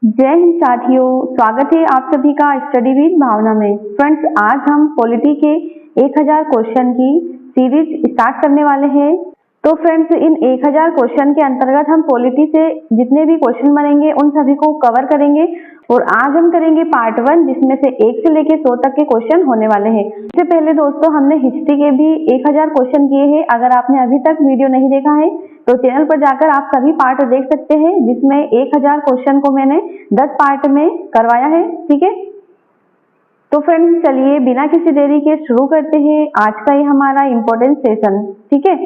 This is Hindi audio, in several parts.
जय हिंद साथियों, स्वागत है आप सभी का स्टडी विद भावना में। फ्रेंड्स, आज हम पॉलिटी के 1000 क्वेश्चन की सीरीज स्टार्ट करने वाले हैं। तो फ्रेंड्स, इन 1000 क्वेश्चन के अंतर्गत हम पॉलिटी से जितने भी क्वेश्चन बनेंगे उन सभी को कवर करेंगे और आज हम करेंगे पार्ट 1, जिसमें से 1 से लेकर 100 तक के क्वेश्चन होने वाले हैं। इससे पहले दोस्तों हमने हिस्ट्री के भी 1000 क्वेश्चन किए हैं। अगर आपने अभी तक वीडियो नहीं देखा है तो चैनल पर जाकर आप सभी पार्ट देख सकते हैं, जिसमें 1000 क्वेश्चन को मैंने 10 पार्ट में करवाया है। ठीक है, तो फ्रेंड्स चलिए बिना किसी देरी के शुरू करते हैं आज का ये हमारा इम्पोर्टेंट सेशन। ठीक है,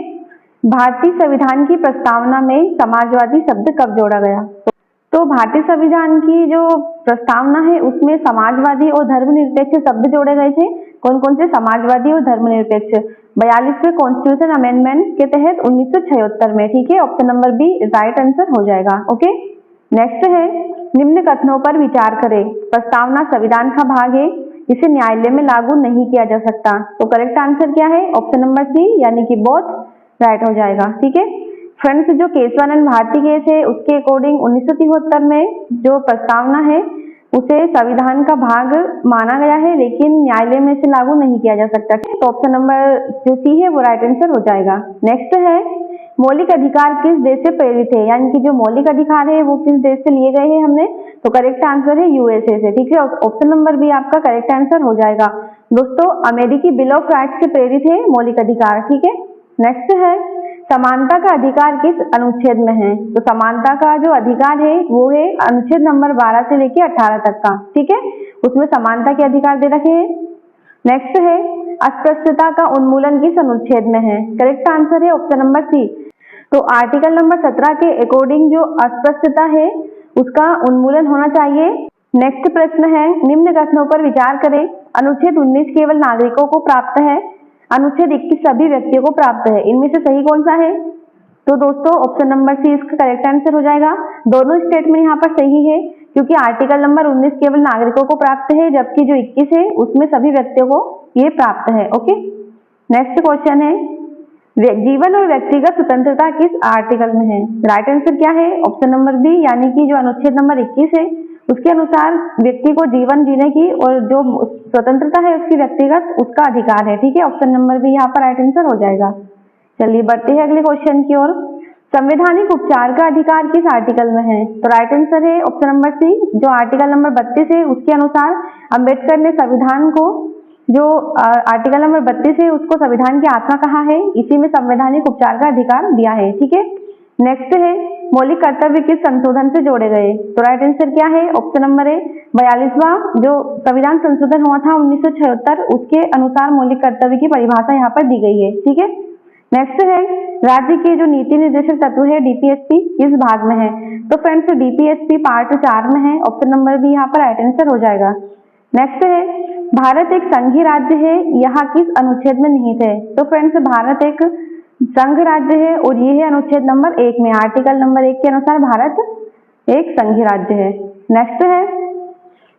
भारतीय संविधान की प्रस्तावना में समाजवादी शब्द कब जोड़ा गया? तो भारतीय संविधान की जो प्रस्तावना है उसमें समाजवादी और धर्मनिरपेक्ष शब्द जोड़े गए थे। कौन कौन से? समाजवादी और धर्मनिरपेक्ष 42वें कॉन्स्टिट्यूशन अमेंडमेंट के तहत 1976 में। ठीक है, option number B right answer हो जाएगा। ओके, नेक्स्ट है निम्न कथनों पर विचार करें। प्रस्तावना संविधान का भाग है, इसे न्यायालय में लागू नहीं किया जा सकता। तो करेक्ट आंसर क्या है? ऑप्शन नंबर सी, यानी कि बोथ राइट हो जाएगा। ठीक है फ्रेंड्स, जो केशवानंद भारती केस है उसके अकॉर्डिंग 1973 में जो प्रस्तावना है उसे संविधान का भाग माना गया है, लेकिन न्यायालय में इसे लागू नहीं किया जा सकता। तो ऑप्शन नंबर जो सी है वो राइट आंसर हो जाएगा। नेक्स्ट है मौलिक अधिकार किस देश से प्रेरित है, यानी कि जो मौलिक अधिकार है वो किस देश से लिए गए हैं हमने? तो करेक्ट आंसर है यूएसए से। ठीक है, ऑप्शन नंबर बी आपका करेक्ट आंसर हो जाएगा। दोस्तों, अमेरिकी बिल ऑफ राइट्स से प्रेरित है मौलिक अधिकार। ठीक है, नेक्स्ट है समानता का अधिकार किस अनुच्छेद में है? तो समानता का जो अधिकार है वो है अनुच्छेद नंबर 12 से लेकर 18 तक का। ठीक है, उसमें समानता के अधिकार दे रखे हैं। नेक्स्ट है अस्पृश्यता का उन्मूलन किस अनुच्छेद में है? करेक्ट आंसर है ऑप्शन नंबर सी। तो आर्टिकल नंबर 17 के अकॉर्डिंग जो अस्पृश्यता है उसका उन्मूलन होना चाहिए। नेक्स्ट प्रश्न है निम्न कथनों पर विचार करें। अनुच्छेद 19 केवल नागरिकों को प्राप्त है, अनुच्छेद 21 सभी व्यक्तियों को प्राप्त है। इनमें से सही कौन सा है? तो दोस्तों ऑप्शन नंबर सी इसका करेक्ट आंसर हो जाएगा। दोनों स्टेटमेंट यहाँ पर सही है, क्योंकि आर्टिकल नंबर 19 केवल नागरिकों को प्राप्त है, जबकि जो 21 है उसमें सभी व्यक्तियों को ये प्राप्त है। ओके, नेक्स्ट क्वेश्चन है जीवन और व्यक्तिगत स्वतंत्रता किस आर्टिकल में है? राइट आंसर क्या है? ऑप्शन नंबर बी, यानी कि जो अनुच्छेद नंबर 21 है उसके अनुसार व्यक्ति को जीवन जीने की और जो स्वतंत्रता है उसकी व्यक्तिगत उसका अधिकार है। ठीक है, ऑप्शन नंबर बी यहाँ पर राइट आंसर हो जाएगा। चलिए बढ़ते हैं अगले क्वेश्चन की ओर। संवैधानिक उपचार का अधिकार किस आर्टिकल में है? तो राइट आंसर है ऑप्शन नंबर सी, जो आर्टिकल नंबर 32 है उसके अनुसार अम्बेडकर ने संविधान को जो आर्टिकल नंबर 32 है उसको संविधान की आत्मा कहा है, इसी में संवैधानिक उपचार का अधिकार दिया है। ठीक है, नेक्स्ट है मौलिक कर्तव्य किस संशोधन से जोड़े गए? तो राइट आंसर क्या है? ऑप्शन नंबर ए 42वां जो संविधान संशोधन हुआ था 1976 उसके अनुसार मौलिक कर्तव्य की परिभाषा यहाँ पर दी गई है। ठीक है, नेक्स्ट है राज्य के जो नीति निर्देशक तत्व है डीपीएसपी किस भाग में है? तो फ्रेंड्स डीपीएसपी पार्ट 4 में है। ऑप्शन नंबर बी यहाँ पर राइट आंसर हो जाएगा। नेक्स्ट है भारत एक संघीय राज्य है, यहाँ किस अनुच्छेद में निहित है? तो फ्रेंड्स भारत एक संघ राज्य है और ये है अनुच्छेद नंबर 1 में। आर्टिकल नंबर 1 के अनुसार भारत एक संघीय राज्य है। नेक्स्ट है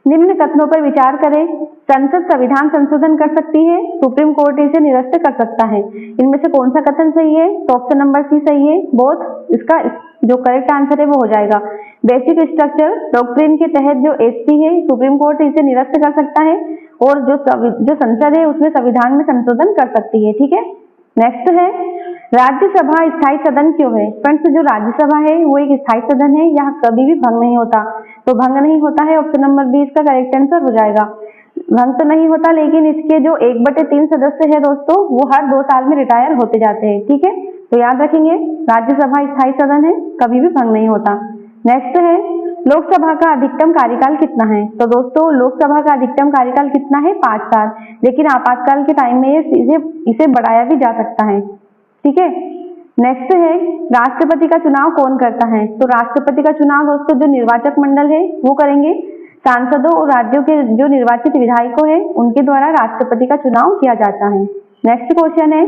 निम्न कथनों पर विचार करें। संसद संविधान संशोधन कर सकती है, सुप्रीम कोर्ट इसे निरस्त कर सकता है। इनमें से कौन सा कथन सही है? तो ऑप्शन नंबर सी सही है, बोथ। इसका जो करेक्ट आंसर है वो हो जाएगा। बेसिक स्ट्रक्चर डॉक्ट्रिन के तहत जो एसपी है सुप्रीम कोर्ट इसे निरस्त कर सकता है और जो संसद है उसमें संविधान में संशोधन कर सकती है। ठीक है, नेक्स्ट है राज्यसभा स्थायी सदन क्यों है? फ्रेंड्स, जो राज्यसभा है वो एक स्थायी सदन है, यहाँ कभी भी भंग नहीं होता। तो भंग नहीं होता है, ऑप्शन नंबर बी इसका करेक्ट आंसर हो जाएगा। भंग तो नहीं होता, लेकिन इसके जो 1/3 सदस्य है दोस्तों वो हर 2 साल में रिटायर होते जाते हैं। ठीक है, तो याद रखेंगे राज्यसभा स्थायी सदन है, कभी भी भंग नहीं होता। नेक्स्ट है लोकसभा का अधिकतम कार्यकाल कितना है? तो दोस्तों लोकसभा का अधिकतम कार्यकाल कितना है? 5 साल, लेकिन आपातकाल के टाइम में इसे बढ़ाया भी जा सकता है। ठीक है, नेक्स्ट है राष्ट्रपति का चुनाव कौन करता है? तो राष्ट्रपति का चुनाव दोस्तों जो निर्वाचक मंडल है वो करेंगे। सांसदों और राज्यों के जो निर्वाचित विधायकों है उनके द्वारा राष्ट्रपति का चुनाव किया जाता है। नेक्स्ट क्वेश्चन है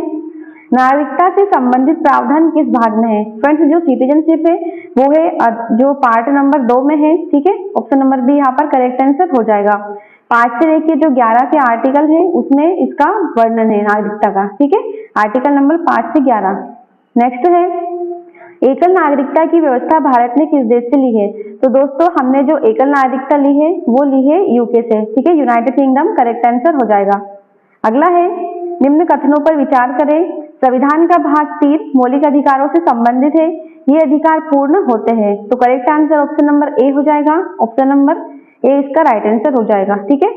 नागरिकता से संबंधित प्रावधान किस भाग में है? फ्रेंड्स, जो सिटीजनशिप है वो है जो पार्ट नंबर 2 में है। ठीक है, ऑप्शन नंबर बी यहाँ पर करेक्ट आंसर हो जाएगा। 5 से लेके जो 11 के आर्टिकल है उसमें इसका वर्णन है नागरिकता का। ठीक है, आर्टिकल नंबर 5 से 11। नेक्स्ट है एकल नागरिकता की व्यवस्था भारत ने किस देश से ली है? तो दोस्तों हमने जो एकल नागरिकता ली है वो ली है यूके से, ठीक है, यूनाइटेड किंगडम करेक्ट आंसर हो जाएगा। अगला है निम्न कथनों पर विचार करें। संविधान का भाग 3 मौलिक अधिकारों से संबंधित है, ये अधिकार पूर्ण होते हैं। तो correct answer option number A हो जाएगा, ऑप्शन नंबर ए इसका राइट आंसर हो जाएगा, ठीक है।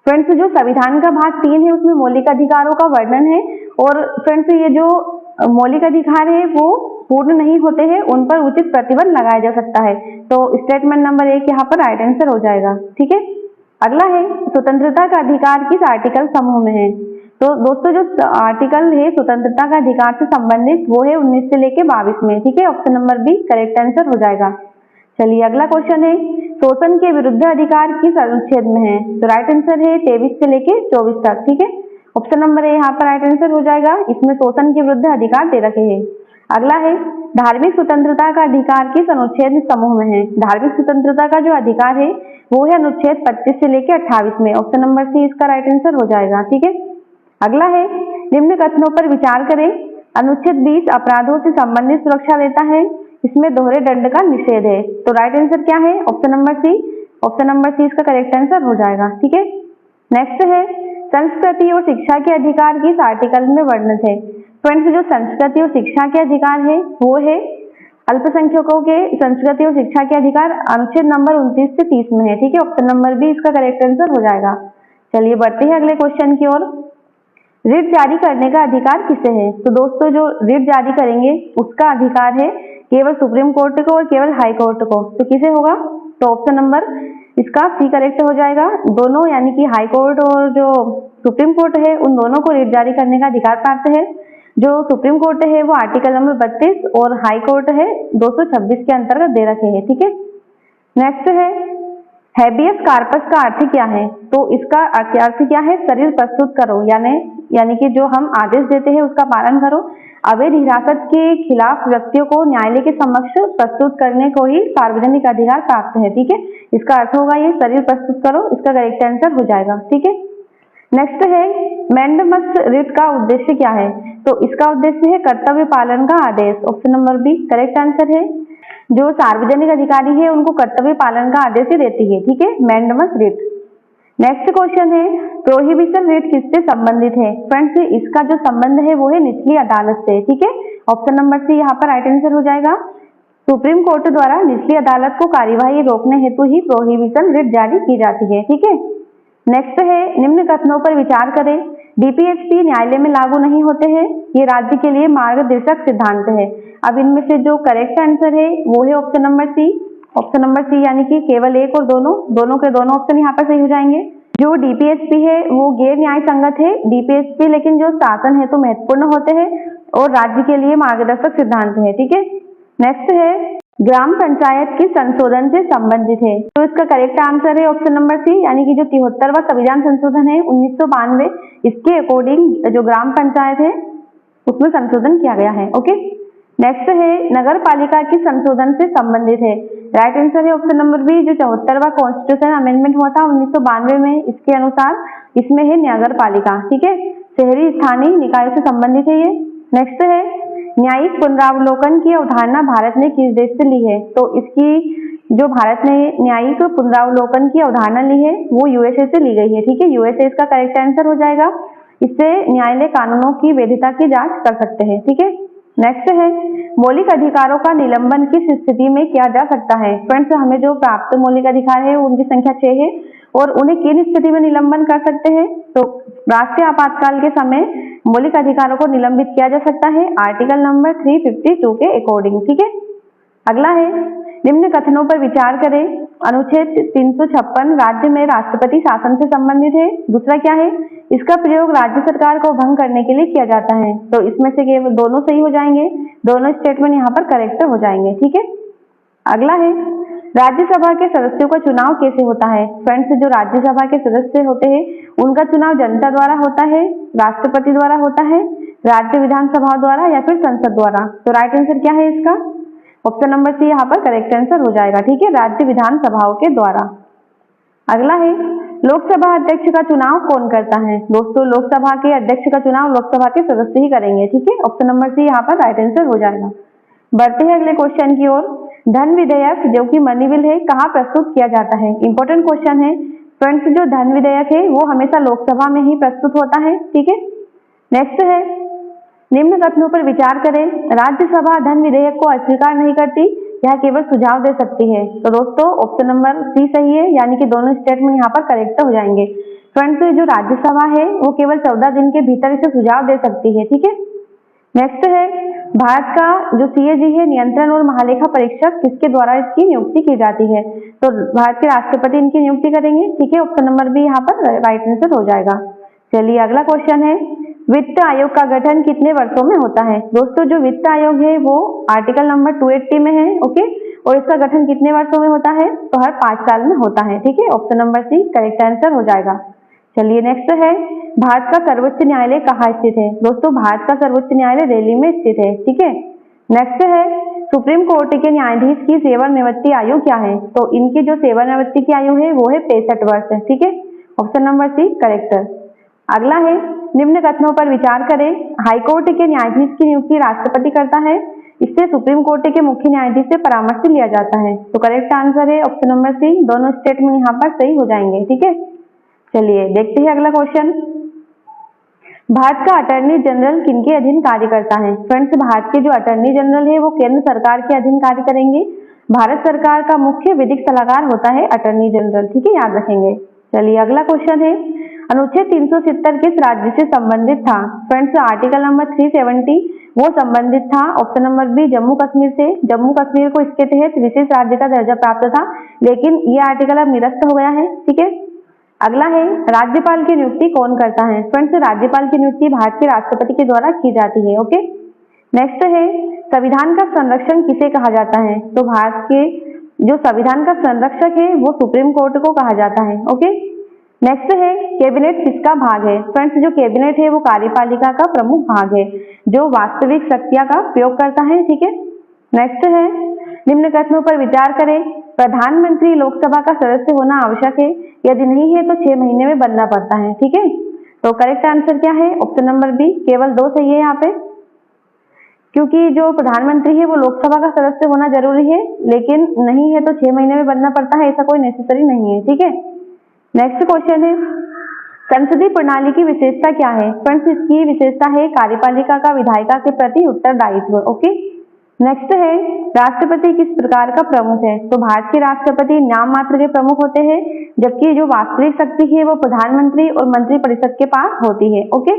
फ्रेंड्स जो संविधान का भाग 3 है उसमें मौलिक अधिकारों का वर्णन है, और फ्रेंड्स ये जो मौलिक अधिकार है वो पूर्ण नहीं होते हैं, उन पर उचित प्रतिबंध लगाया जा सकता है। तो स्टेटमेंट नंबर 1 यहाँ पर राइट आंसर हो जाएगा, ठीक है। अगला है स्वतंत्रता का अधिकार किस आर्टिकल समूह में है। तो दोस्तों जो आर्टिकल है स्वतंत्रता का अधिकार से संबंधित वो है 19 से लेके 22 में, ठीक है, option number B correct answer हो जाएगा। चलिए अगला क्वेश्चन है शोषण के विरुद्ध अधिकार किस अनुच्छेद में है। तो राइट आंसर है 23 से लेके 24 तक, ठीक है, ऑप्शन नंबर ए यहाँ पर राइट आंसर हो जाएगा। इसमें शोषण के विरुद्ध अधिकार दे रखे हैं। अगला है धार्मिक स्वतंत्रता का अधिकार किस अनुच्छेद समूह में है। धार्मिक स्वतंत्रता का जो अधिकार है वो है अनुच्छेद 25 से लेके 28 में, ऑप्शन नंबर सी इसका राइट आंसर हो जाएगा, ठीक है। अगला है निम्न कथनों पर विचार करें। अनुच्छेद 20 अपराधों से संबंधित सुरक्षा देता है, इसमें दोहरे दंड का निषेध है। तो राइट आंसर क्या है, option number C, option number C इसका करेक्ट आंसर हो जाएगा, ठीक है। नेक्स्ट है संस्कृति और शिक्षा के अधिकार किस आर्टिकल में वर्णित है। फ्रेंड्स जो संस्कृति और शिक्षा के अधिकार है वो है अल्पसंख्यकों के संस्कृति और शिक्षा के अधिकार अनुच्छेद नंबर 29 से 30 में है, ठीक है, ऑप्शन नंबर बी इसका करेक्ट आंसर हो जाएगा। चलिए बढ़ते हैं अगले क्वेश्चन की ओर। रिट जारी करने का अधिकार किसे है। तो दोस्तों जो रिट जारी करेंगे उसका अधिकार है केवल सुप्रीम कोर्ट को और केवल हाई कोर्ट को। तो किसे होगा, तो ऑप्शन नंबर इसका सी करेक्ट हो जाएगा। दोनों यानी कि हाई कोर्ट और जो सुप्रीम कोर्ट है उन दोनों को रिट जारी करने का अधिकार प्राप्त है। जो सुप्रीम कोर्ट है वो आर्टिकल नंबर 32 और हाई कोर्ट है 226 के अंतर्गत दे रखे हैं, ठीक है। नेक्स्ट है हैबियस कार्पस का अर्थ क्या है। तो इसका अर्थ क्या है, शरीर प्रस्तुत करो, यानी कि जो हम आदेश देते हैं उसका पालन करो। अवैध हिरासत के खिलाफ व्यक्तियों को न्यायालय के समक्ष प्रस्तुत करने को ही सार्वजनिक अधिकार प्राप्त है, ठीक है। इसका अर्थ होगा ये शरीर प्रस्तुत करो, इसका करेक्ट आंसर हो जाएगा, ठीक है। नेक्स्ट है मैंडमस रिट का उद्देश्य क्या है। तो इसका उद्देश्य है कर्तव्य पालन का आदेश, option number B correct answer है। जो सार्वजनिक अधिकारी है उनको कर्तव्य पालन का आदेश ही देती है, ठीक है, मैंडमस रिट। नेक्स्ट क्वेश्चन है प्रोहिबिशन रिट किससे संबंधित है। फ्रेंड्स इसका जो संबंध है वो है निचली अदालत से, ठीक है, ऑप्शन नंबर सी यहाँ पर राइट आंसर हो जाएगा। सुप्रीम कोर्ट द्वारा निचली अदालत को कार्यवाही रोकने हेतु ही प्रोहिबिशन रिट जारी की जाती है, ठीक है। नेक्स्ट है निम्न कथनों पर विचार करें। डीपीएचपी न्यायालय में लागू नहीं होते हैं, ये राज्य के लिए मार्गदर्शक सिद्धांत है। अब इनमें से जो करेक्ट आंसर है वो है option number C, option number C यानी कि केवल एक और दोनों के दोनों ऑप्शन यहाँ पर सही हो जाएंगे। जो डीपीएचपी है वो गैर न्याय संगत है डीपीएचपी, लेकिन जो शासन हेतु महत्वपूर्ण होते हैं और राज्य के लिए मार्गदर्शक सिद्धांत है, ठीक है। नेक्स्ट है ग्राम पंचायत के संशोधन से संबंधित है। तो इसका करेक्ट आंसर है ऑप्शन नंबर सी, यानी कि जो 73वां संविधान संशोधन है 1992, इसके अकॉर्डिंग जो ग्राम पंचायत है उसमें संशोधन किया गया है, ओके। नेक्स्ट है नगर पालिका की संशोधन से संबंधित है। राइट आंसर है ऑप्शन नंबर बी, जो 74वां कॉन्स्टिट्यूशन अमेंडमेंट हुआ था 1992 में, इसके अनुसार इसमें है नगर पालिका, ठीक है, शहरी स्थानीय निकायों से संबंधित है ये। नेक्स्ट है न्यायिक पुनरावलोकन की अवधारणा भारत ने किस देश से ली है। तो इसकी जो भारत ने न्यायिक पुनरावलोकन की अवधारणा ली है वो यूएसए से ली गई है, ठीक है, यूएसए इसका करेक्ट आंसर हो जाएगा। इससे न्यायालय कानूनों की वैधता की जांच कर सकते हैं, ठीक है। नेक्स्ट है मौलिक अधिकारों का निलंबन किस स्थिति में किया जा सकता है। फ्रेंड्स हमें जो प्राप्त मौलिक अधिकार है उनकी संख्या 6 है और उन्हें किन स्थिति में निलंबन कर सकते हैं। तो राष्ट्रीय आपातकाल के समय मौलिक अधिकारों को निलंबित किया जा सकता है आर्टिकल नंबर 352 के अकॉर्डिंग, ठीक है। अगला है निम्न कथनों पर विचार करें। अनुच्छेद 356 राज्य में राष्ट्रपति शासन से संबंधित है। दूसरा क्या है, इसका प्रयोग राज्य सरकार को भंग करने के लिए किया जाता है। तो इसमें से केवल दोनों सही हो जाएंगे, दोनों स्टेटमेंट यहाँ पर करेक्ट हो जाएंगे, ठीक है। अगला है राज्यसभा के सदस्यों का चुनाव कैसे होता है। फ्रेंड्स जो राज्यसभा के सदस्य होते हैं उनका चुनाव जनता द्वारा होता है, राष्ट्रपति द्वारा होता है, राज्य विधानसभा द्वारा या फिर संसद द्वारा। तो राइट आंसर क्या है इसका, ऑप्शन नंबर सी यहाँ पर करेक्ट आंसर हो जाएगा, ठीक है, राज्य विधानसभाओं के द्वारा। अगला है लोकसभा अध्यक्ष का चुनाव कौन करता है। दोस्तों लोकसभा के अध्यक्ष का चुनाव लोकसभा के सदस्य ही करेंगे, ठीक है, ऑप्शन नंबर सी यहाँ पर राइट आंसर हो जाएगा। बढ़ते हैं अगले क्वेश्चन की ओर। धन विधेयक जो कि मनी बिल है कहाँ प्रस्तुत किया जाता है? इंपॉर्टेंट क्वेश्चन है फ्रेंड्स। जो धन विधेयक है वो हमेशा लोकसभा में ही प्रस्तुत होता है, ठीक है। नेक्स्ट है, निम्न कथनों पर विचार करें। राज्यसभा धन विधेयक को अस्वीकार नहीं करती, यह केवल सुझाव दे सकती है। तो दोस्तों ऑप्शन नंबर सी सही है, यानी कि दोनों स्टेटमेंट यहाँ पर करेक्ट हो जाएंगे। फ्रेंड्स जो राज्यसभा है वो केवल 14 दिन के भीतर इसे सुझाव दे सकती है, ठीक है। नेक्स्ट है, भारत का जो सीएजी है नियंत्रण और महालेखा परीक्षक किसके द्वारा इसकी नियुक्ति की जाती है? तो भारत के राष्ट्रपति इनकी नियुक्ति करेंगे, ठीक है। ऑप्शन नंबर बी यहाँ पर राइट आंसर हो जाएगा। चलिए अगला क्वेश्चन है, वित्त आयोग का गठन कितने वर्षों में होता है? दोस्तों जो वित्त आयोग है वो आर्टिकल नंबर 280 में है, ओके। और इसका गठन कितने वर्षों में होता है? तो हर 5 साल में होता है, ठीक है। Option number C correct answer हो जाएगा। चलिए नेक्स्ट है, भारत का सर्वोच्च न्यायालय कहाँ स्थित है? दोस्तों भारत का सर्वोच्च न्यायालय दिल्ली में स्थित है, ठीक है। नेक्स्ट है, सुप्रीम कोर्ट के न्यायाधीश की सेवानिवृत्ति आयु क्या है? तो इनकी जो सेवानिवृत्ति की आयु है वो है 65 वर्ष है, ठीक है। Option number C correct. अगला है, निम्न कथनों पर विचार करें। हाईकोर्ट के न्यायाधीश की नियुक्ति राष्ट्रपति करता है, इससे सुप्रीम कोर्ट के मुख्य न्यायाधीश से परामर्श लिया जाता है। तो करेक्ट आंसर है ऑप्शन नंबर सी, दोनों स्टेटमेंट यहाँ पर सही हो जाएंगे, ठीक है। चलिए देखते हैं अगला क्वेश्चन, भारत का अटॉर्नी जनरल किनके अधीन कार्य करता है? फ्रेंड्स भारत के जो अटॉर्नी जनरल है वो केंद्र सरकार के अधीन कार्य करेंगे। भारत सरकार का मुख्य विधिक सलाहकार होता है अटॉर्नी जनरल, ठीक है, याद रखेंगे। चलिए अगला क्वेश्चन है, अनुच्छेद 370 किस राज्य से संबंधित था? फ्रेंड्स आर्टिकल नंबर 370 वो संबंधित था, option number B Jammu Kashmir से। जम्मू कश्मीर को इसके तहत विशेष राज्य का दर्जा प्राप्त था, लेकिन ये आर्टिकल अब निरस्त हो गया है, ठीक है। अगला है, राज्यपाल की नियुक्ति कौन करता है? फ्रेंड्स राज्यपाल की नियुक्ति भारत के राष्ट्रपति के द्वारा की जाती है, ओके। नेक्स्ट है, संविधान का संरक्षण किसे कहा जाता है? तो भारत के जो संविधान का संरक्षक है वो सुप्रीम कोर्ट को कहा जाता है, ओके। नेक्स्ट है, कैबिनेट किसका भाग है? फ्रेंड्स जो कैबिनेट है वो कार्यपालिका का प्रमुख भाग है, जो वास्तविक शक्तियां का प्रयोग करता है, ठीक है। नेक्स्ट है, निम्न कथनों पर विचार करें। प्रधानमंत्री लोकसभा का सदस्य होना आवश्यक है, यदि नहीं है तो 6 महीने में बनना पड़ता है, ठीक है। तो करेक्ट आंसर क्या है? ऑप्शन नंबर बी, केवल 2 सही है यहाँ पे, क्योंकि जो प्रधानमंत्री है वो लोकसभा का सदस्य होना जरूरी है, लेकिन नहीं है तो 6 महीने में बनना पड़ता है, ऐसा कोई नेसेसरी नहीं है, ठीक है। नेक्स्ट क्वेश्चन है, संसदीय प्रणाली की विशेषता क्या है? फ्रेंड्स इसकी विशेषता है कार्यपालिका का विधायिका के प्रति उत्तरदायित्व, ओके। नेक्स्ट है, राष्ट्रपति किस प्रकार का प्रमुख है? तो भारत के राष्ट्रपति नाम मात्र के प्रमुख होते हैं, जबकि जो वास्तविक शक्ति है वो प्रधानमंत्री और मंत्रिपरिषद के पास होती है, ओके।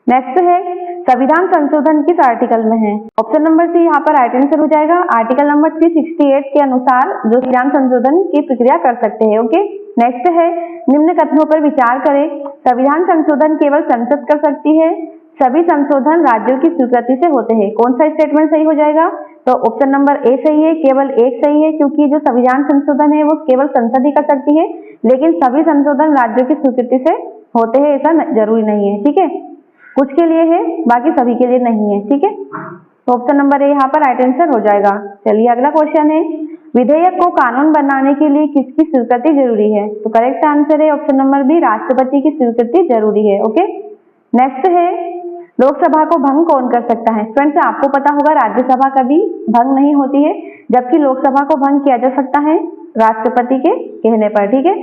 नेक्स्ट है, संविधान संशोधन किस आर्टिकल में है? ऑप्शन नंबर सी यहाँ पर राइट आंसर हो जाएगा। आर्टिकल नंबर 368 के अनुसार जो संविधान संशोधन की प्रक्रिया कर सकते हैं, ओके। नेक्स्ट है, निम्न कथनों पर विचार करें। संविधान संशोधन केवल संसद कर सकती है, सभी संशोधन राज्यों की स्वीकृति से होते हैं। कौन सा स्टेटमेंट सही हो जाएगा? तो ऑप्शन नंबर ए सही है, केवल एक सही है, क्योंकि जो संविधान संशोधन है वो केवल संसद ही कर सकती है, लेकिन सभी संशोधन राज्यों की स्वीकृति से होते हैं ऐसा जरूरी नहीं है, ठीक है। कुछ के लिए है, बाकी सभी के लिए नहीं है, ठीक है। तो ऑप्शन नंबर ए यहाँ पर राइट आंसर हो जाएगा। चलिए अगला क्वेश्चन है, विधेयक को कानून बनाने के लिए किसकी स्वीकृति जरूरी है? तो करेक्ट आंसर है ऑप्शन नंबर बी, राष्ट्रपति की स्वीकृति जरूरी है, ओके। नेक्स्ट है, लोकसभा को भंग कौन कर सकता है? फ्रेंड्स आपको पता होगा राज्यसभा कभी भंग नहीं होती है, जबकि लोकसभा को भंग किया जा सकता है राष्ट्रपति के कहने पर, ठीक है।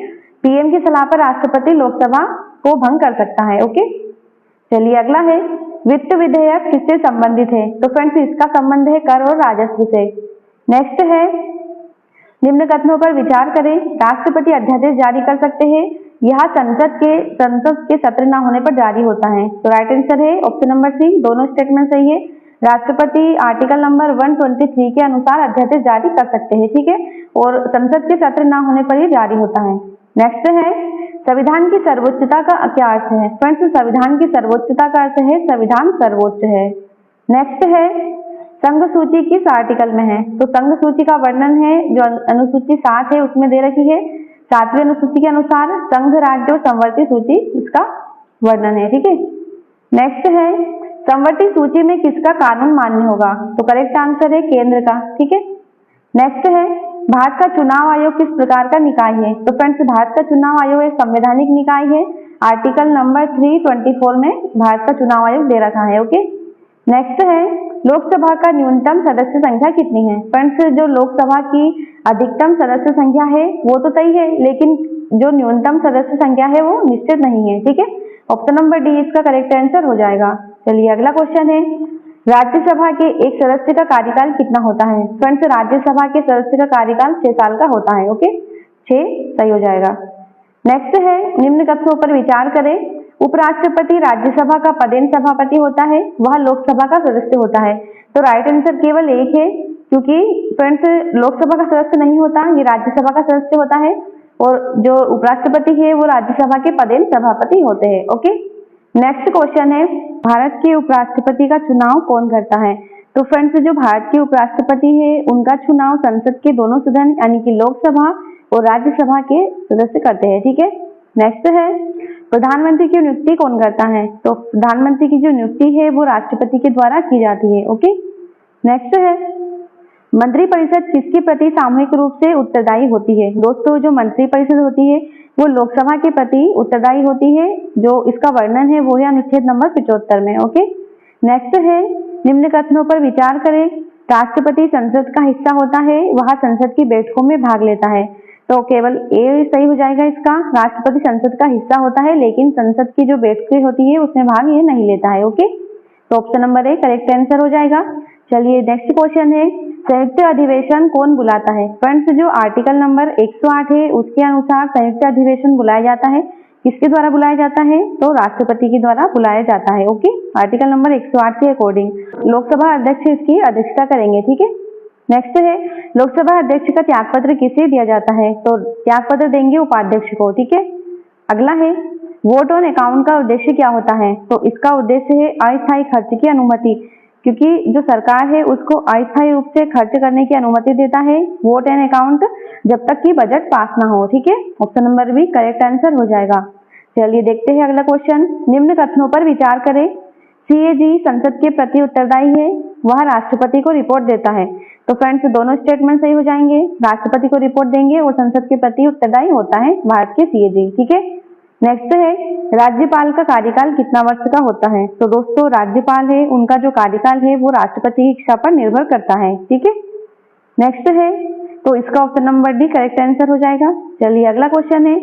पीएम की सलाह पर राष्ट्रपति लोकसभा को भंग कर सकता है, ओके। चलिए अगला है, वित्त विधेयक किससे संबंधित है? तो फ्रेंड्स इसका संबंध है कर और राजस्व से। नेक्स्ट है, निम्न कथनों पर विचार करें। राष्ट्रपति अध्यादेश जारी कर सकते हैं, यह संसद के सत्र न होने पर जारी होता है। तो राइट आंसर है ऑप्शन नंबर सी, दोनों स्टेटमेंट सही है। राष्ट्रपति आर्टिकल नंबर 123 के अनुसार अध्यादेश जारी कर सकते हैं, ठीक है, और संसद के सत्र न होने पर ही जारी होता है। नेक्स्ट है, संविधान की सर्वोच्चता का क्या अर्थ है? फ्रेंड्स संविधान की सर्वोच्चता का अर्थ है संविधान सर्वोच्च है। नेक्स्ट है, संघ सूची किस आर्टिकल में है? तो संघ सूची का वर्णन है जो अनुसूची 7 है उसमें दे रखी है। 7वीं अनुसूची के अनुसार संघ, राज्य और संवर्ती सूची इसका वर्णन है, ठीक है। नेक्स्ट है, संवर्ती सूची में किसका कानून मान्य होगा? तो करेक्ट आंसर है केंद्र का, ठीक है। नेक्स्ट है, भारत का चुनाव आयोग किस प्रकार का निकाय है? तो फ्रेंड्स भारत का चुनाव आयोग एक संवैधानिक निकाय है। आर्टिकल नंबर 324 में भारत का चुनाव आयोग दे रखा है, ओके। नेक्स्ट है, लोकसभा का न्यूनतम सदस्य संख्या कितनी है? फ्रेंड्स, जो लोकसभा की अधिकतम सदस्य संख्या है वो तो तय है, लेकिन जो न्यूनतम सदस्य संख्या है वो निश्चित नहीं है। ठीक है, ऑप्शन नंबर डी इसका करेक्ट आंसर हो जाएगा। चलिए अगला क्वेश्चन है, राज्यसभा के एक सदस्य का कार्यकाल कितना होता है? फ्रेंड्स, राज्यसभा के सदस्य का कार्यकाल 6 साल का होता है। ओके, 6 सही हो जाएगा। नेक्स्ट है, निम्न कथनों पर विचार करें। उपराष्ट्रपति राज्यसभा का पदेन सभापति होता है, वह लोकसभा का सदस्य होता है। तो राइट आंसर केवल एक है, क्योंकि फ्रेंड्स लोकसभा का सदस्य नहीं होता, ये राज्यसभा का सदस्य होता है, और जो उपराष्ट्रपति है वो राज्यसभा के पदेन सभापति होते हैं। ओके, नेक्स्ट क्वेश्चन है, भारत के उपराष्ट्रपति का चुनाव कौन करता है? तो फ्रेंड्स, जो भारत के उपराष्ट्रपति है उनका चुनाव संसद के दोनों सदन यानी कि लोकसभा और राज्यसभा के सदस्य करते हैं। ठीक है, नेक्स्ट है, प्रधानमंत्री की नियुक्ति कौन करता है? तो प्रधानमंत्री की जो नियुक्ति है वो राष्ट्रपति के द्वारा की जाती है। ओके, नेक्स्ट है, मंत्रिपरिषद किसके प्रति सामूहिक रूप से उत्तरदायी होती है? दोस्तों, जो मंत्रिपरिषद होती है वो लोकसभा के प्रति उत्तरदायी होती है, जो इसका वर्णन है वो है अनुच्छेद नंबर 75 में। ओके, नेक्स्ट है, निम्न कथनों पर विचार करें। राष्ट्रपति संसद का हिस्सा होता है, वह संसद की बैठकों में भाग लेता है। तो केवल ए सही हो जाएगा इसका, राष्ट्रपति संसद का हिस्सा होता है लेकिन संसद की जो बैठकें होती है उसमें भाग ये नहीं लेता है। ओके, तो option number A correct answer हो जाएगा। चलिए नेक्स्ट क्वेश्चन है, संयुक्त अधिवेशन कौन बुलाता है? फ्रेंड्स, जो आर्टिकल नंबर 108 है उसके अनुसार संयुक्त अधिवेशन बुलाया जाता है। किसके द्वारा बुलाया जाता है? तो राष्ट्रपति के द्वारा बुलाया जाता है। ओके, आर्टिकल नंबर 108 के अकॉर्डिंग लोकसभा अध्यक्ष इसकी अध्यक्षता करेंगे। ठीक है, नेक्स्ट है, लोकसभा अध्यक्ष का त्यागपत्र किसे दिया जाता है? तो त्यागपत्र देंगे उपाध्यक्ष को। ठीक है, अगला है, वोट ऑन अकाउंट का उद्देश्य क्या होता है? तो इसका उद्देश्य है अस्थायी खर्च की अनुमति, क्योंकि जो सरकार है उसको अस्थायी रूप से खर्च करने की अनुमति देता है वोट एंड अकाउंट, जब तक कि बजट पास ना हो। ठीक है, option number B correct answer हो जाएगा। चलिए देखते हैं अगला क्वेश्चन, निम्न कथनों पर विचार करें। सीएजी संसद के प्रति उत्तरदायी है, वह राष्ट्रपति को रिपोर्ट देता है। तो फ्रेंड्स, दोनों स्टेटमेंट सही हो जाएंगे, राष्ट्रपति को रिपोर्ट देंगे और संसद के प्रति उत्तरदायी होता है भारत के सीएजी। ठीक है, नेक्स्ट है, राज्यपाल का कार्यकाल कितना वर्ष का होता है? तो दोस्तों, राज्यपाल है उनका जो कार्यकाल है वो राष्ट्रपति की इच्छा पर निर्भर करता है। ठीक है, नेक्स्ट है, तो इसका option number D correct answer हो जाएगा। चलिए अगला क्वेश्चन है,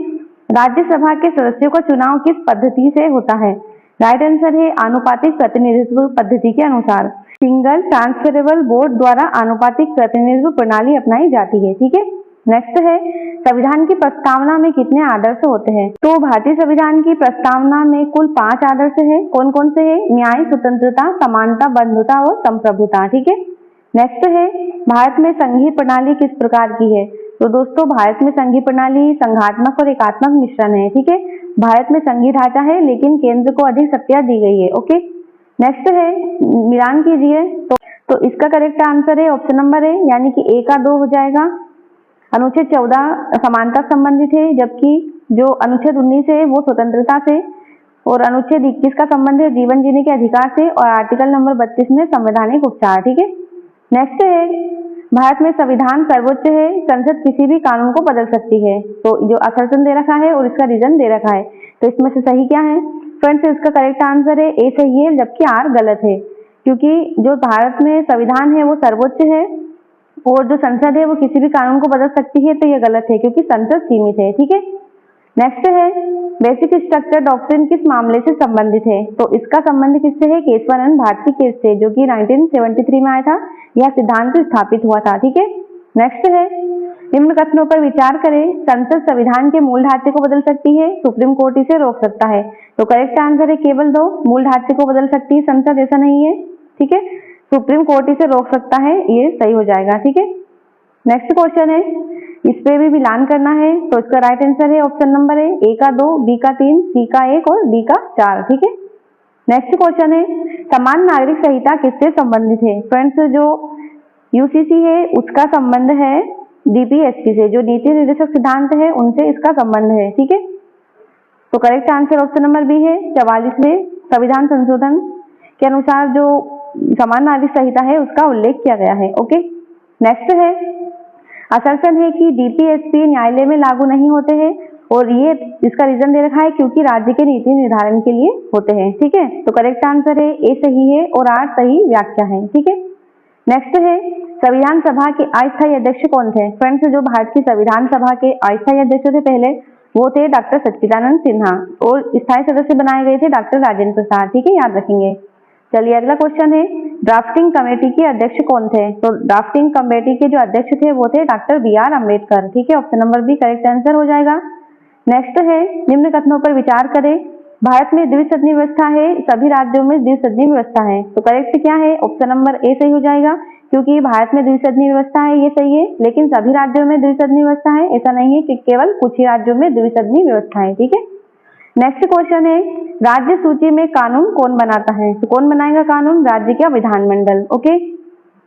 राज्यसभा के सदस्यों का चुनाव किस पद्धति से होता है? राइट आंसर है आनुपातिक प्रतिनिधित्व पद्धति के अनुसार। सिंगल ट्रांसफरेबल वोट द्वारा आनुपातिक प्रतिनिधित्व प्रणाली अपनाई जाती है। ठीक है, नेक्स्ट है, संविधान की प्रस्तावना में कितने आदर्श होते हैं? तो भारतीय संविधान की प्रस्तावना में कुल 5 आदर्श है। कौन कौन से है? न्याय, स्वतंत्रता, समानता, बंधुता और संप्रभुता। ठीक है, नेक्स्ट है, भारत में संघीय प्रणाली किस प्रकार की है? तो दोस्तों, भारत में संघीय प्रणाली संघात्मक और एकात्मक मिश्रण है। ठीक है, भारत में संघीय ढांचा है लेकिन केंद्र को अधिक शक्तियां दी गई है। ओके, नेक्स्ट है, मिलान कीजिए। तो इसका करेक्ट आंसर है ऑप्शन नंबर ए, यानी कि ए का 2 हो जाएगा। अनुच्छेद 14 समानता संबंधित है, जबकि जो अनुच्छेद 19 है वो स्वतंत्रता से, और अनुच्छेद 21 का संबंध है जीवन जीने के अधिकार से, और आर्टिकल नंबर 32 में संवैधानिक उपचार। ठीक है, नेक्स्ट है, भारत में संविधान सर्वोच्च है, संसद किसी भी कानून को बदल सकती है। तो जो असर्शन दे रखा है और इसका रीजन दे रखा है, तो इसमें से सही क्या है? फ्रेंड्स, इसका करेक्ट आंसर है ए सही है, जबकि आर गलत है, क्योंकि जो भारत में संविधान है वो सर्वोच्च है और जो संसद है वो किसी भी कानून को बदल सकती है, तो ये गलत है क्योंकि संसद सीमित है। ठीक है, नेक्स्ट है, बेसिक स्ट्रक्चर डॉक्ट्रिन किस मामले से संबंधित है? तो इसका संबंध किससे है? केशवानंद भारती केस से, जो कि 1973 में आया था, यह सिद्धांत स्थापित हुआ था। ठीक है, नेक्स्ट है, निम्न कथनों पर विचार करें। संसद संविधान के मूल ढांचे को बदल सकती है, सुप्रीम कोर्ट इसे रोक सकता है। तो करेक्ट आंसर है केवल 2, मूल ढांचे को बदल सकती है संसद, ऐसा नहीं है। ठीक है, सुप्रीम कोर्ट इसे रोक सकता है, ये सही हो जाएगा। ठीक है, नेक्स्ट क्वेश्चन है, इस पे भी मिलान करना है, तो इसका राइट आंसर है ऑप्शन नंबर ए का 2, बी का 3, सी का 1 और डी का 4। ठीक है, नेक्स्ट क्वेश्चन है, समान नागरिक संहिता किससे संबंधित है? फ्रेंड्स, जो यूसीसी है उसका संबंध है डीपीएसपी से, जो नीति निर्देशक सिद्धांत है उनसे इसका संबंध है। ठीक है, तो correct answer option number B है। 44वें संविधान संशोधन के अनुसार जो समान नागरिक संहिता है उसका उल्लेख किया गया है। ओके, नेक्स्ट है, असर्शन है कि डीपीएसपी न्यायालय में लागू नहीं होते हैं और ये इसका रीजन दे रखा है क्योंकि राज्य के नीति निर्धारण के लिए होते हैं। ठीक है, तो करेक्ट आंसर है ए सही है और आर सही व्याख्या है। ठीक है, नेक्स्ट है संविधान सभा के अस्थायी अध्यक्ष कौन थे? फ्रेंड्स, जो भारत की संविधान सभा के अस्थायी अध्यक्ष थे पहले, वो थे डॉक्टर सच्चिदानंद सिन्हा और स्थायी सदस्य बनाए गए थे डॉक्टर राजेंद्र प्रसाद। ठीक है, याद रखेंगे। चलिए अगला क्वेश्चन है, ड्राफ्टिंग कमेटी के अध्यक्ष कौन थे? तो ड्राफ्टिंग कमेटी के जो अध्यक्ष थे वो थे डॉक्टर BR अम्बेडकर। ठीक है, option number B correct answer हो जाएगा। नेक्स्ट है, निम्न कथनों पर विचार करें। भारत में द्विसदनीय व्यवस्था है, सभी राज्यों में द्विसदनीय व्यवस्था है। तो करेक्ट क्या है? ऑप्शन नंबर ए सही हो जाएगा, क्योंकि भारत में द्विसदनीय व्यवस्था है, ये सही है, लेकिन सभी राज्यों में द्विसदनीय व्यवस्था है, ऐसा नहीं है कि केवल कुछ ही राज्यों में द्विसदनीय व्यवस्था है। ठीक है, नेक्स्ट क्वेश्चन है, राज्य सूची में कानून कौन बनाता है? तो कौन बनाएगा कानून? राज्य का विधानमंडल। ओके,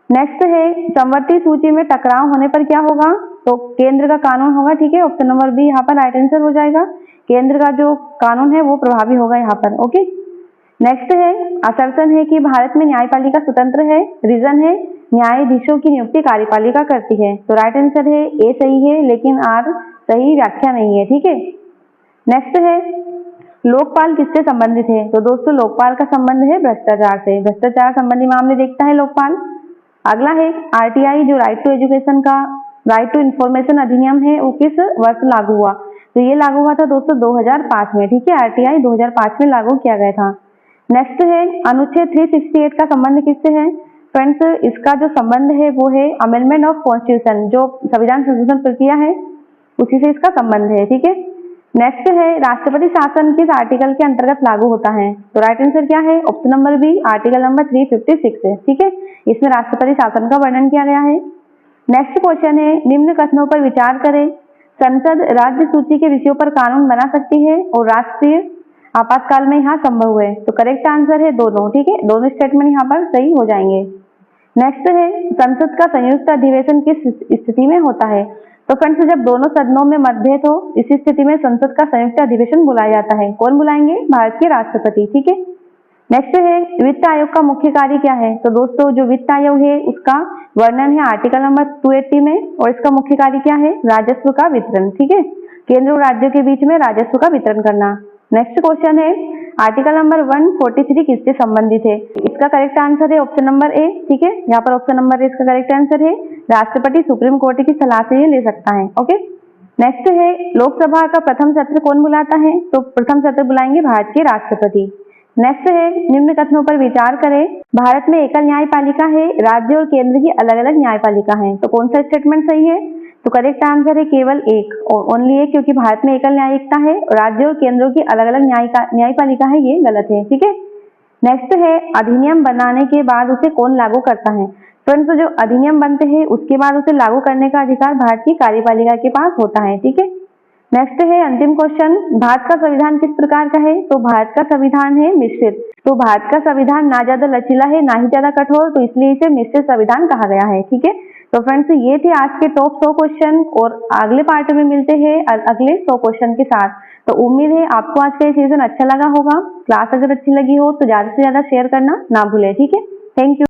नेक्स्ट है, समवर्ती सूची में टकराव होने पर क्या होगा? तो केंद्र का कानून होगा। ठीक है, ऑप्शन नंबर बी यहाँ पर राइट आंसर हो जाएगा। केंद्र का जो कानून है वो प्रभावी होगा यहाँ पर। ओके, नेक्स्ट है, असर्शन है कि भारत में न्यायपालिका स्वतंत्र है। रीजन है, न्यायाधीशों की नियुक्ति कार्यपालिका करती है। तो राइट आंसर है ए सही है, लेकिन आर सही व्याख्या नहीं है। ठीक है, नेक्स्ट है, लोकपाल किससे संबंधित है? तो दोस्तों लोकपाल का संबंध है भ्रष्टाचार से, भ्रष्टाचार संबंधी मामले देखता है लोकपाल। अगला है RTI, जो राइट टू एजुकेशन का राइट टू इन्फॉर्मेशन अधिनियम है, वो किस वर्ष लागू हुआ? तो ये लागू हुआ था दोस्तों 2005 में। ठीक है, RTI 2005 में लागू किया गया था। नेक्स्ट है, अनुच्छेद 368 का संबंध किससे है? फ्रेंड्स, इसका जो संबंध है वो है अमेंडमेंट ऑफ कॉन्स्टिट्यूशन, जो संविधान संशोधन प्रक्रिया है उसी से इसका संबंध है। ठीक है, नेक्स्ट है, राष्ट्रपति शासन किस आर्टिकल के अंतर्गत लागू होता है? तो राइट आंसर क्या है? Option number B article number 356 है। ठीक है, इसमें राष्ट्रपति शासन का वर्णन किया गया है। नेक्स्ट क्वेश्चन है, निम्न कथनों पर विचार करें। संसद राज्य सूची के विषयों पर कानून बना सकती है और राष्ट्रीय आपातकाल में यहाँ संभव है। तो करेक्ट आंसर है दोनों। ठीक है, दोनों स्टेटमेंट यहाँ पर सही हो जाएंगे। नेक्स्ट है, संसद का संयुक्त अधिवेशन किस स्थिति में होता है? तो फ्रेंड्स, जब दोनों सदनों में मतभेद हो, इसी स्थिति में संसद का संयुक्त अधिवेशन बुलाया जाता है। कौन बुलाएंगे? भारत के राष्ट्रपति। ठीक है, नेक्स्ट है, वित्त आयोग का मुख्य कार्य क्या है? तो दोस्तों जो वित्त आयोग है उसका वर्णन है आर्टिकल नंबर 280 में, और इसका मुख्य कार्य क्या है? राजस्व का वितरण। ठीक है, केंद्र और राज्यों के बीच में राजस्व का वितरण करना। नेक्स्ट क्वेश्चन है, आर्टिकल नंबर 143 किससे संबंधित है? इसका करेक्ट आंसर है ऑप्शन नंबर ए। ठीक है, यहाँ पर ऑप्शन नंबर ए इसका करेक्ट आंसर है। राष्ट्रपति सुप्रीम कोर्ट की सलाह से ये ले सकता है। ओके, नेक्स्ट है, लोकसभा का प्रथम सत्र कौन बुलाता है? तो प्रथम सत्र बुलाएंगे भारत के राष्ट्रपति। नेक्स्ट है, निम्न कथनों पर विचार करें। भारत में एकल न्यायपालिका है, राज्य और केंद्र की अलग अलग न्यायपालिका है। तो कौन सा स्टेटमेंट सही है? तो करेक्ट आंसर है केवल एक, और ओनली एक, क्योंकि भारत में एकल न्यायिकता है, राज्य और केंद्रों की अलग अलग न्यायपालिका है, ये गलत है। ठीक है, नेक्स्ट है, अधिनियम बनाने के बाद उसे कौन लागू करता है? फ्रेंड्स, जो अधिनियम बनते हैं उसके बाद उसे लागू करने का अधिकार भारत की कार्यपालिका के पास होता है। ठीक है, नेक्स्ट है अंतिम क्वेश्चन, भारत का संविधान किस प्रकार का है? तो भारत का संविधान है मिश्रित। तो भारत का संविधान ना ज्यादा लचीला है ना ही ज्यादा कठोर, तो इसलिए इसे मिश्रित संविधान कहा गया है। ठीक है, तो फ्रेंड्स ये थे आज के टॉप 100 क्वेश्चन, और अगले पार्ट में मिलते हैं अगले 100 क्वेश्चन के साथ। तो उम्मीद है आपको आज का ये सेशन अच्छा लगा होगा। क्लास अगर अच्छी लगी हो तो ज्यादा से ज्यादा शेयर करना ना भूले। ठीक है, थैंक यू।